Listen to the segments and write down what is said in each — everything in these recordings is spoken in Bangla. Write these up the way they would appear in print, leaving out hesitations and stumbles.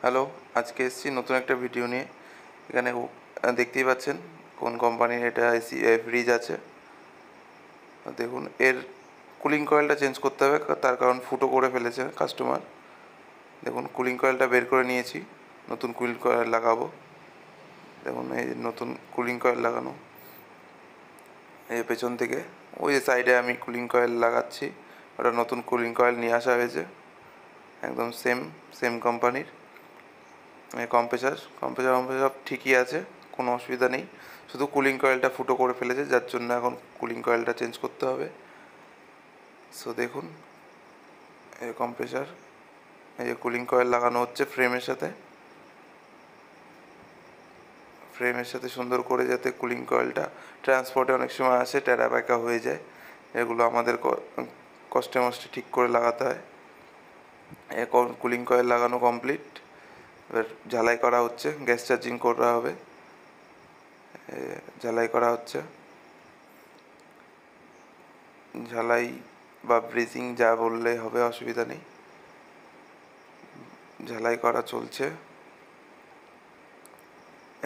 হ্যালো, আজকে এসেছি নতুন একটা ভিডিও নিয়ে। এখানে দেখতেই পাচ্ছেন কোন কোম্পানির এটা এসি ফ্রিজ আছে। দেখুন, এর কুলিং কয়েলটা চেঞ্জ করতে হবে, তার কারণ ফুটো করে ফেলেছে কাস্টমার। দেখুন, কুলিং কয়েলটা বের করে নিয়েছি, নতুন কুলিং কয়েল লাগাবো। দেখুন, এই নতুন কুলিং কয়েল লাগানো, এই পেছন থেকে ওই যে সাইডে আমি কুলিং কয়েল লাগাচ্ছি, ওটা নতুন কুলিং কয়েল নিয়ে আসা হয়েছে, একদম সেম কোম্পানির। কম্প্রেসার সব ঠিকই আছে, কোনো অসুবিধা নেই, শুধু কুলিং কয়েলটা ফুটো করে ফেলেছে, যার জন্য এখন কুলিং কয়েলটা চেঞ্জ করতে হবে। সো দেখুন, এই কম্প্রেসার, এই যে কুলিং কয়েল লাগানো হচ্ছে ফ্রেমের সাথে সুন্দর করে, যাতে কুলিং কয়েলটা ট্রান্সপোর্টে অনেক সময় আসে ট্যাড়া ব্যাকা হয়ে যায়, এগুলো আমাদের কষ্টে মষ্টে ঠিক করে লাগাতে হয়। কুলিং কয়েল লাগানো কমপ্লিট, এবার ঝালাই করা হচ্ছে, গ্যাস চার্জিং করা হবে, ঝালাই করা হচ্ছে। ঝালাই বা ব্রিজিং যা বললে হবে, অসুবিধা নেই। ঝালাই করা চলছে,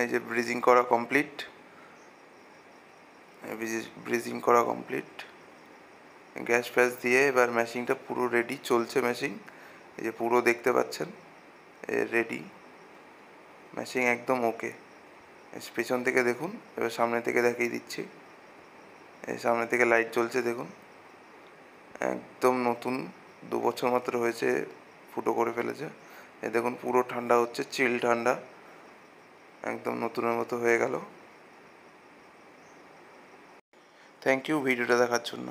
এই যে ব্রিজিং করা কমপ্লিট, গ্যাস ফ্যাস দিয়ে এবার মেশিনটা পুরো রেডি চলছে। মেশিন এই যে পুরো দেখতে পাচ্ছেন, রেডি মেশিন, একদম ওকে। পেছন থেকে দেখুন, এবার সামনে থেকে দেখিয়ে দিচ্ছি। এই সামনে থেকে লাইট জ্বলছে, দেখুন, একদম নতুন, 2 বছর মাত্র হয়েছে, ফুটো করে ফেলেছে। এই দেখুন, পুরো ঠান্ডা হচ্ছে, চিল ঠান্ডা, একদম নতুনের মতো হয়ে গেল। থ্যাংক ইউ ভিডিওটা দেখার জন্য।